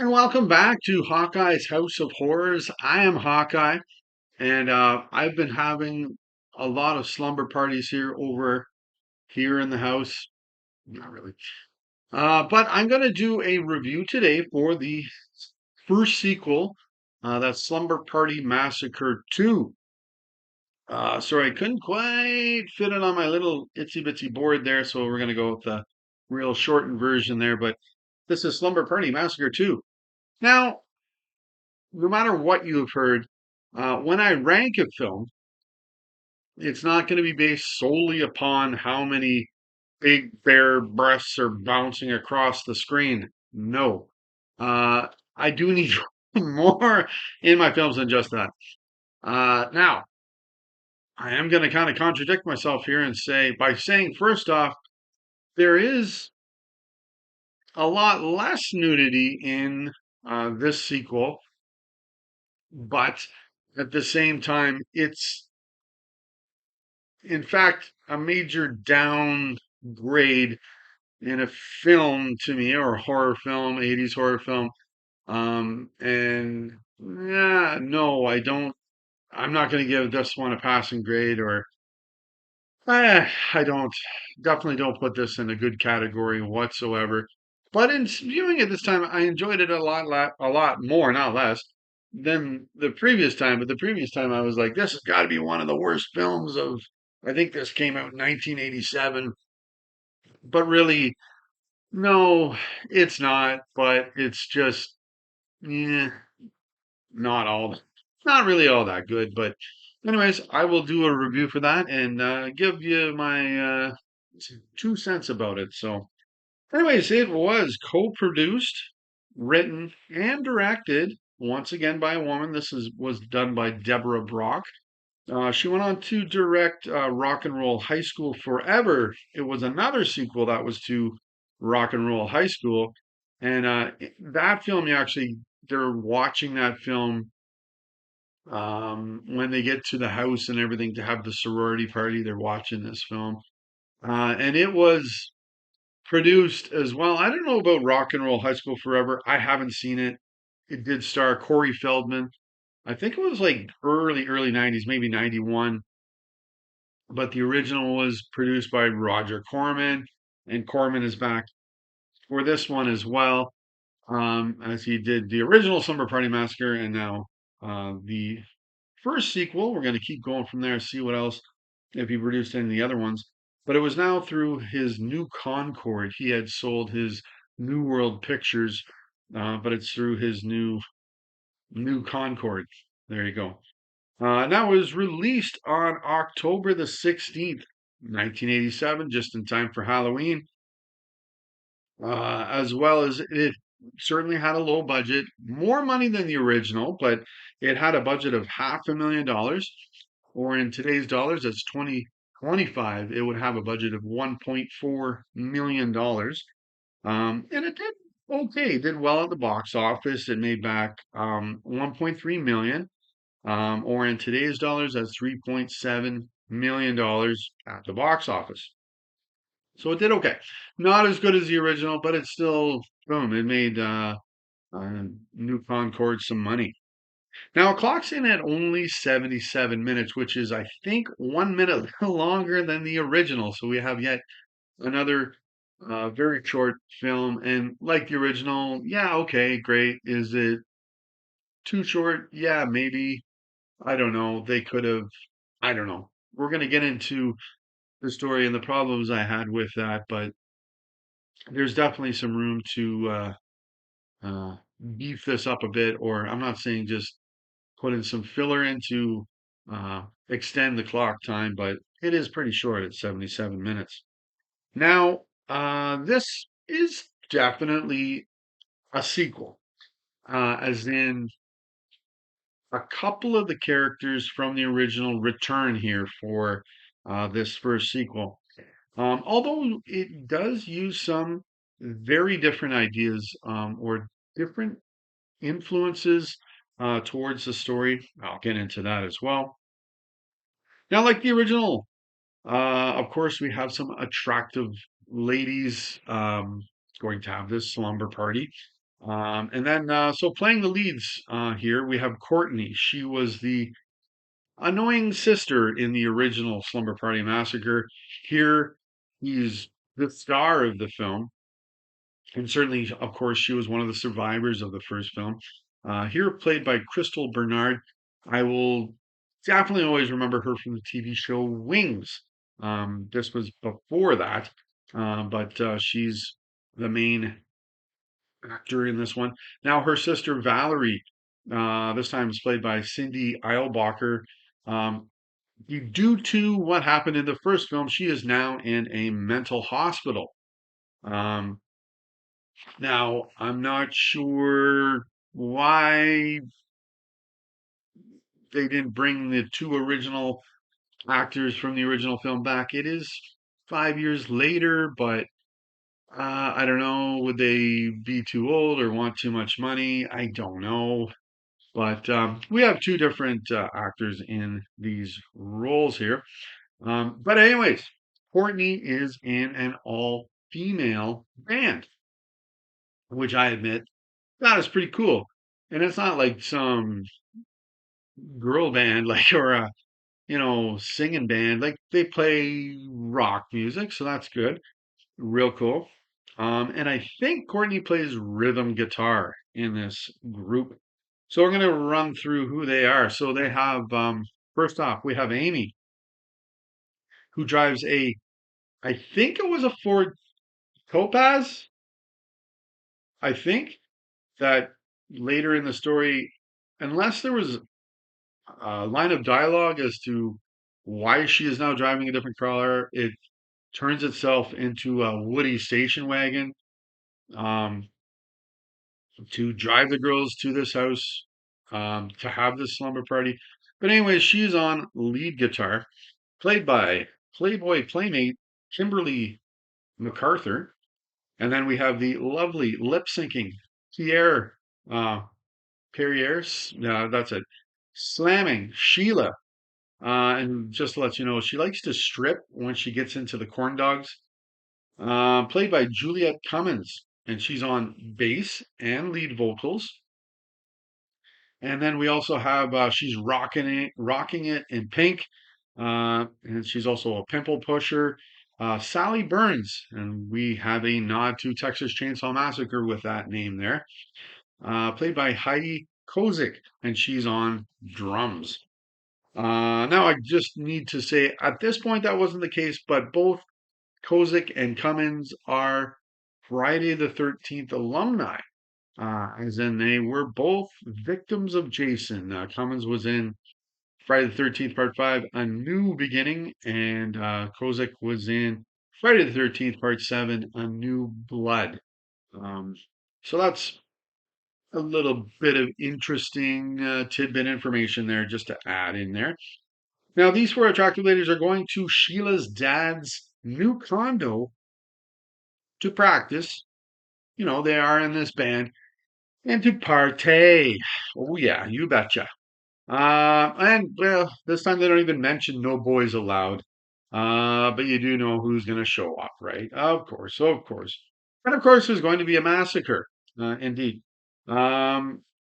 And welcome back to Hawkeye's House of Horrors. I am Hawkeye, and I've been having a lot of slumber parties here in the house. Not really. But I'm going to do a review today for the first sequel, that's Slumber Party Massacre 2. Sorry, I couldn't quite fit it on my little itsy bitsy board there, so we're going to go with the real shortened version there. But this is Slumber Party Massacre 2. Now, no matter what you've heard, when I rank a film, it's not going to be based solely upon how many big bare breasts are bouncing across the screen. No. Uh, I do need more in my films than just that. Now, I am going to kind of contradict myself here and say, by saying, first off, there is a lot less nudity in this sequel, but at the same time, it's in fact a major downgrade in a film to me, or a horror film, 80s horror film. And yeah, no, I'm not going to give this one a passing grade, or I don't, definitely don't put this in a good category whatsoever. But in viewing it this time, I enjoyed it a lot more, not less, than the previous time. But the previous time, I was like, this has got to be one of the worst films of. I think this came out in 1987, but really, no, it's not. But it's just, eh, not all, not really all that good. But, anyways, I will do a review for that and give you my 2 cents about it. So, anyways, it was co-produced, written, and directed once again by a woman. Was done by Deborah Brock. She went on to direct Rock and Roll High School Forever. It was another sequel that was to Rock and Roll High School, and that film, they're watching that film when they get to the house and everything to have the sorority party. They're watching this film, and it was produced as well. I don't know about Rock and Roll High School Forever. I haven't seen it. It did star Corey Feldman. I think it was like early 90s, maybe 91. But the original was produced by Roger Corman, and Corman is back for this one as well, as he did the original Summer Party Massacre, and now the first sequel. We're going to keep going from there, see what else, if he produced any of the other ones. But it was now through his New Concord. He had sold his New World Pictures, but it's through his New Concord. There you go. That was released on October the 16th, 1987, just in time for Halloween, as well as it certainly had a low budget, more money than the original, but it had a budget of $500,000, or in today's dollars, that's 2025, it would have a budget of $1.4 million. And it did okay, did well at the box office. It made back 1.3 million. Or in today's dollars, that's $3.7 million at the box office. So it did okay. Not as good as the original, but it's still, boom, it made New Concord some money. Now it clocks in at only 77 minutes, which is, I think, 1 minute longer than the original. So we have yet another very short film. And like the original, yeah, okay, great. Is it too short? Yeah, maybe. I don't know. They could have, I don't know. We're going to get into the story and the problems I had with that, but there's definitely some room to uh, beef this up a bit, or I'm not saying just put in some filler in to extend the clock time, but it is pretty short at 77 minutes. Now, this is definitely a sequel, as in a couple of the characters from the original return here for this first sequel. Although it does use some very different ideas, or different influences towards the story. I'll get into that as well. Now, like the original, of course, we have some attractive ladies going to have this slumber party. And then, so playing the leads here, we have Courtney. She was the annoying sister in the original Slumber Party Massacre. Here, he's the star of the film. And certainly, of course, she was one of the survivors of the first film. Here, played by Crystal Bernard. I will definitely always remember her from the TV show Wings. This was before that, but she's the main actor in this one. Now, her sister Valerie, this time is played by Cindy Eilbacher. Um, Due to what happened in the first film, she is now in a mental hospital. Um, Now, I'm not sure why they didn't bring the two original actors from the original film back. It is 5 years later, but I don't know. Would they be too old or want too much money? I don't know. But we have two different actors in these roles here. But, anyways, Courtney is in an all female band, which I admit that is pretty cool. And it's not like some girl band, like, or a, singing band. Like, they play rock music, so that's good. Real cool. And I think Courtney plays rhythm guitar in this group. So we're going to run through who they are. So they have, first off, we have Amy, who drives I think it was a Ford Topaz. I think that later in the story, unless there was line of dialogue as to why she is now driving a different car. It turns itself into a Woody station wagon um, to drive the girls to this house to have this slumber party. But anyway, she's on lead guitar, played by Playboy Playmate Kimberly MacArthur. And then we have the lovely lip syncing Pierre uh, Perrier. That's it. Slamming Sheila. And just to let you know, she likes to strip when she gets into the corn dogs. Played by Juliet Cummins, and she's on bass and lead vocals. And then we also have she's rocking it in pink, and she's also a pimple pusher. Sally Burns, and we have a nod to Texas Chainsaw Massacre with that name there. Played by Heidi Kozik, and she's on drums. Now, I just need to say at this point that wasn't the case, but both Kozik and Cummins are Friday the 13th alumni, as in they were both victims of Jason. Cummins was in Friday the 13th, Part 5, A New Beginning, and Kozik was in Friday the 13th, Part 7, A New Blood. Um, so that's a little bit of interesting tidbit information there just to add in there. Now, these four attractive ladies are going to Sheila's dad's new condo to practice. They are in this band and to partay. Oh, yeah, you betcha. And well, this time they don't even mention no boys allowed. But you do know who's going to show up, right? Of course, of course. And of course, there's going to be a massacre. Indeed.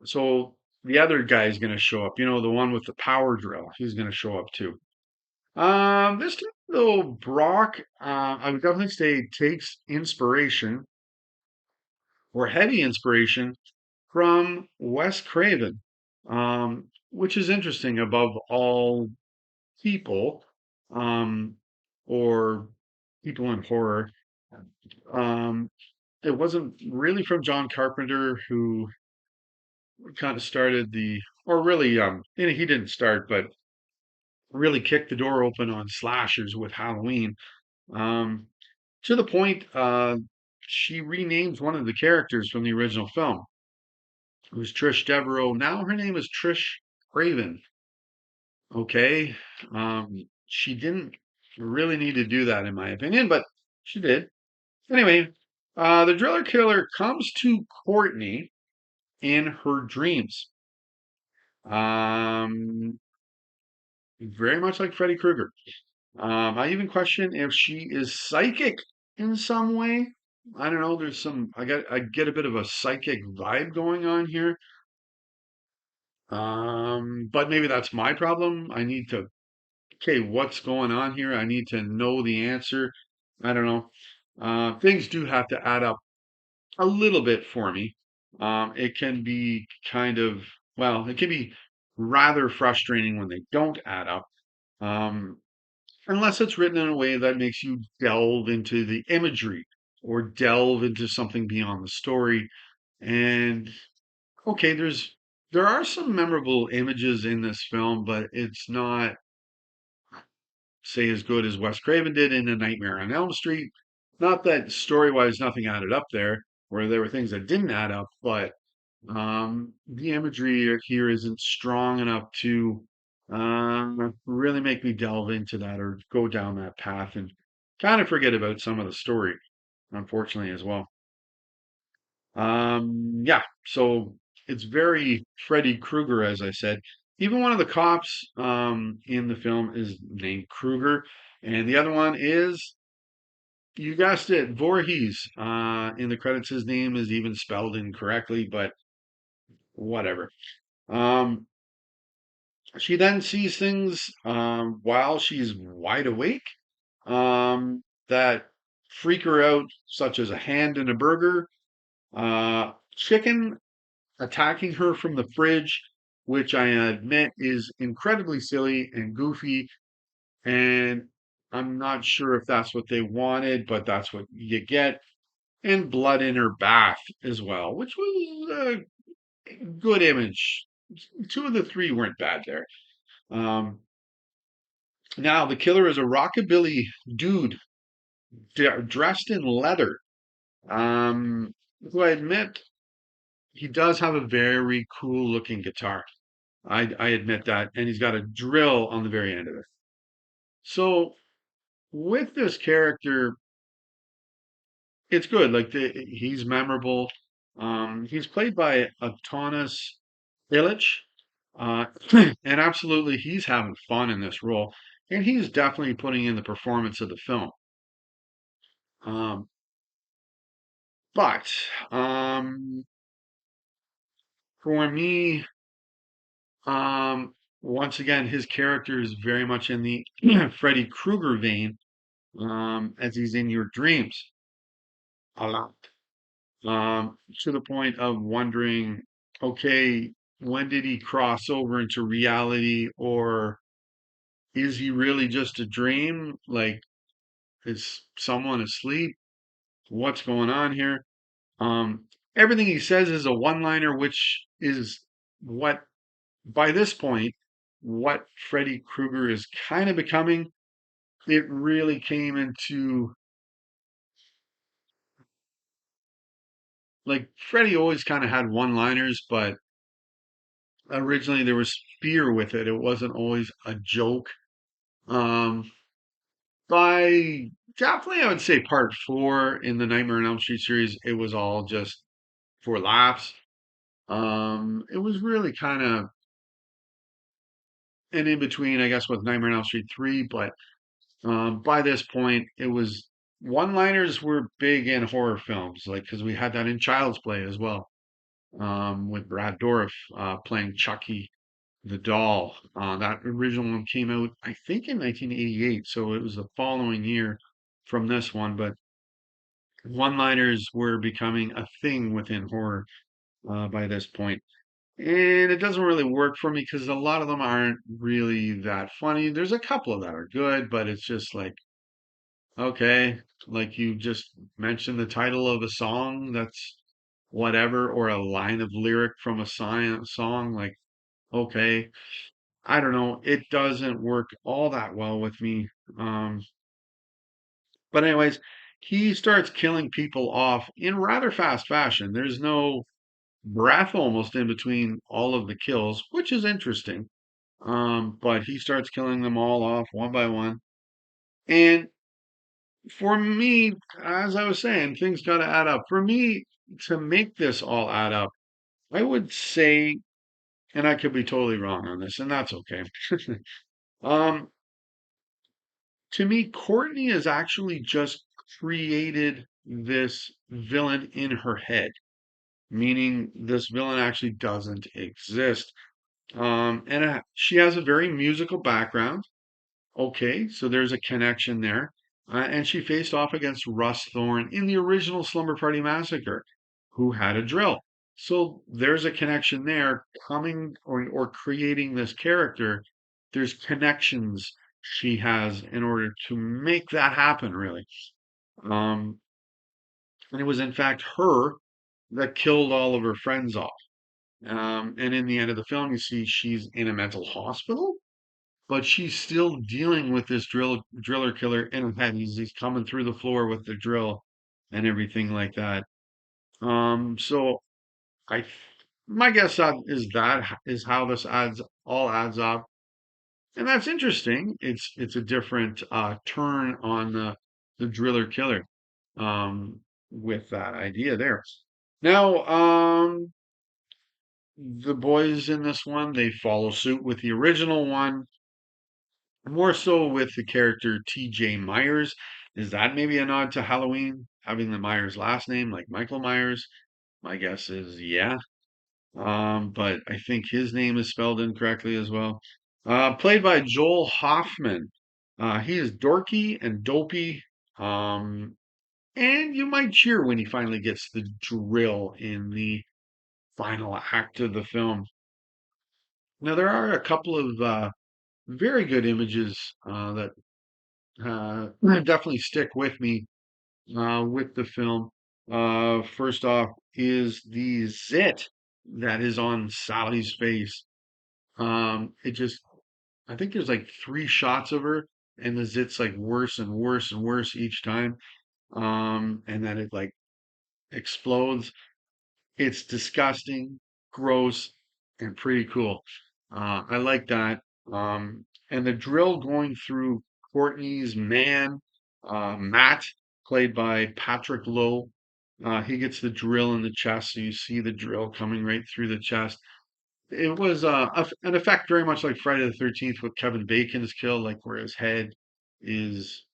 So the other guy is going to show up. The one with the power drill. He's going to show up too. This time, though, Brock, I would definitely say takes inspiration or heavy inspiration from Wes Craven, which is interesting above all people, um, or people in horror. Um, it wasn't really from John Carpenter, who kind of started or really, he didn't start, but really kicked the door open on slashers with Halloween. Um, to the point, she renames one of the characters from the original film. It was Trish Devereaux. Now her name is Trish Craven. Okay. She didn't really need to do that, in my opinion, but she did. Anyway, the driller killer comes to Courtney in her dreams. Um, Very much like Freddy Krueger. I even question if she is psychic in some way. I don't know, there's some I get a bit of a psychic vibe going on here. But maybe that's my problem. I need to, okay, what's going on here? I need to know the answer. I don't know. Things do have to add up a little bit for me. It can be kind of, well, it can be rather frustrating when they don't add up. Um, unless it's written in a way that makes you delve into the imagery or delve into something beyond the story. And okay, there are some memorable images in this film, but it's not, say, as good as Wes Craven did in A Nightmare on Elm Street. Not that story-wise nothing added up there, where there were things that didn't add up, but the imagery here isn't strong enough to really make me delve into that or go down that path and kind of forget about some of the story, unfortunately, as well. Yeah, so it's very Freddy Krueger, as I said. Even one of the cops in the film is named Krueger, and the other one is, you guessed it, Voorhees. In the credits, his name is even spelled incorrectly, but whatever. Um, she then sees things while she's wide awake that freak her out, such as a hand in a burger, chicken attacking her from the fridge, which I admit is incredibly silly and goofy. And I'm not sure if that's what they wanted, but that's what you get. And blood in her bath as well, which was a good image. Two of the three weren't bad there. Um, now, the killer is a rockabilly dude dressed in leather, who I admit he does have a very cool looking guitar. I admit that. And he's got a drill on the very end of it. So with this character, it's good. Like he's memorable. He's played by Atanas Illich. Uh, and absolutely he's having fun in this role. And he's definitely putting in the performance of the film. Um, but for me, um, once again, his character is very much in the Freddy Krueger vein, as he's in your dreams a lot, to the point of wondering, okay, when did he cross over into reality, or is he really just a dream? Like, is someone asleep? What's going on here? Um, everything he says is a one-liner, which is what, by this point, what Freddy Krueger is kind of becoming. It really came into, like, Freddy always kind of had one-liners, but originally there was fear with it. It wasn't always a joke. Um, by definitely, I would say part four in the Nightmare on Elm Street series, it was all just for laughs. It was really kind of an in between, I guess, with Nightmare on Elm Street 3, but by this point, it was one-liners were big in horror films, like because we had that in Child's Play as well, with Brad Dourif playing Chucky the doll. That original one came out, I think, in 1988, so it was the following year from this one. But one-liners were becoming a thing within horror by this point. And it doesn't really work for me because a lot of them aren't really that funny. There's a couple of that are good, but it's just like, okay, like you just mentioned the title of a song that's whatever, or a line of lyric from a song, like, okay, I don't know. It doesn't work all that well with me. Um, but anyways, he starts killing people off in rather fast fashion. There's no breath almost in between all of the kills, which is interesting. But he starts killing them all off one by one. And for me, as I was saying, things got to add up. For me to make this all add up, I would say, and I could be totally wrong on this, and that's okay. um, to me, Courtney is actually just created this villain in her head, meaning this villain actually doesn't exist. And she has a very musical background. Okay, so there's a connection there. And she faced off against Russ Thorn in the original Slumber Party Massacre, who had a drill. So there's a connection there coming or creating this character. There's connections she has in order to make that happen, really. Um, and it was, in fact, her that killed all of her friends off. And in the end of the film, you see she's in a mental hospital, but she's still dealing with this driller killer in her head. He's coming through the floor with the drill and everything like that. So I, my guess is how this adds up, and that's interesting. It's a different turn on the driller killer, um, with that idea there. Now, the boys in this one, they follow suit with the original one, more so with the character T.J. Myers. Is that maybe a nod to Halloween, having the Myers last name like Michael Myers? My guess is yeah. But I think his name is spelled incorrectly as well. Played by Joel Hoffman. He is dorky and dopey. Um, and you might cheer when he finally gets the drill in the final act of the film. Now, there are a couple of very good images that definitely stick with me with the film. First off, is the zit that is on Sally's face. It just, I think there's like three shots of her, and the zit's like worse and worse and worse each time. And then it like explodes. It's disgusting, gross, and pretty cool. I like that. And the drill going through Courtney's man, Matt, played by Patrick Lowe. He gets the drill in the chest, so you see the drill coming right through the chest. It was an effect very much like Friday the 13th with Kevin Bacon's kill, like where his head is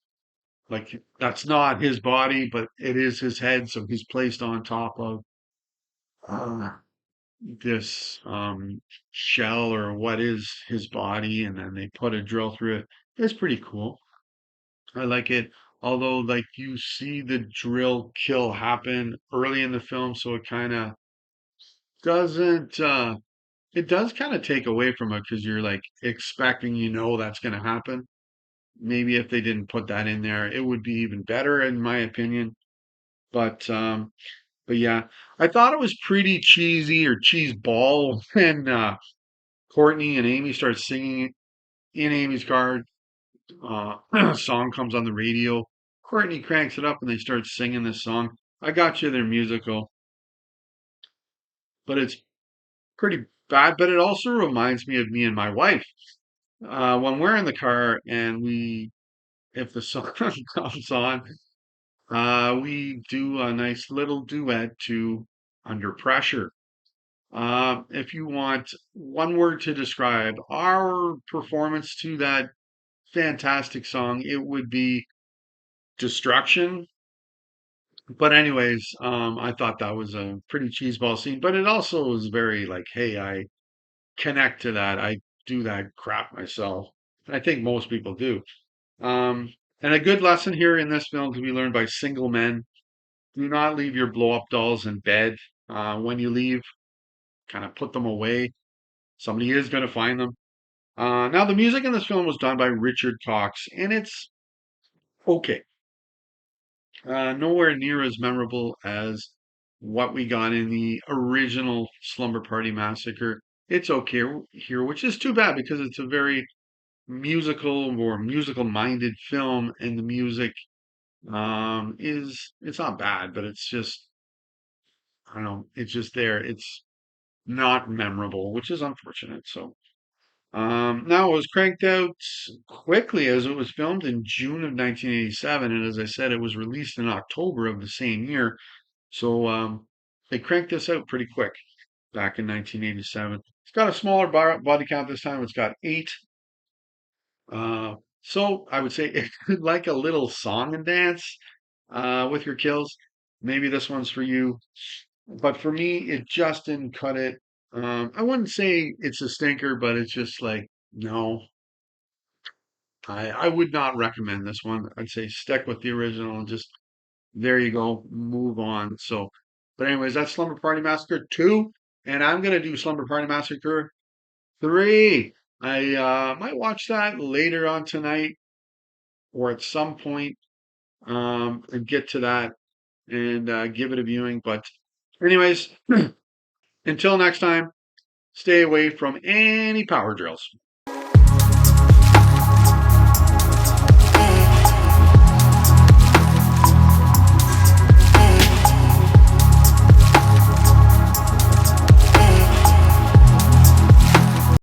like that's not his body, but it is his head, so he's placed on top of uh, this shell or what is his body, and then they put a drill through it. It's pretty cool. I like it. Although, like you see the drill kill happen early in the film, so it kind of doesn't. It does kind of take away from it because you're like expecting, that's going to happen. Maybe if they didn't put that in there, it would be even better, in my opinion. But but yeah, I thought it was pretty cheesy or cheese ball when Courtney and Amy start singing in Amy's car. Song comes on the radio. Courtney cranks it up and they start singing this song. I got you, their musical, but it's pretty bad. But it also reminds me of me and my wife. When we're in the car and if the song comes on, we do a nice little duet to Under Pressure. If you want one word to describe our performance to that fantastic song, it would be destruction. But anyways, I thought that was a pretty cheeseball scene, but it also was very like, hey, I connect to that. I do that crap myself. I think most people do. Um, and a good lesson here in this film to be learned by single men: do not leave your blow up dolls in bed. When you leave, kind of put them away. Somebody is going to find them. Now, the music in this film was done by Richard Cox, and it's okay. Nowhere near as memorable as what we got in the original Slumber Party Massacre. It's okay here, which is too bad because it's a very musical or musical minded film, and the music it's not bad, but it's just I don't know, it's just there. It's not memorable, which is unfortunate. So now it was cranked out quickly as it was filmed in June of 1987, and as I said, it was released in October of the same year. So they cranked this out pretty quick back in 1987. It's got a smaller body count this time. It's got eight. So I would say it could like a little song and dance. with your kills, maybe this one's for you. But for me, it just didn't cut it. I wouldn't say it's a stinker, but it's just like, no, I would not recommend this one. I'd say stick with the original and just there you go, move on. So, but anyways, that's Slumber Party Massacre 2, and I'm gonna do Slumber Party Massacre 3. I might watch that later on tonight or at some point, and get to that and give it a viewing. But anyways, until next time, stay away from any power drills.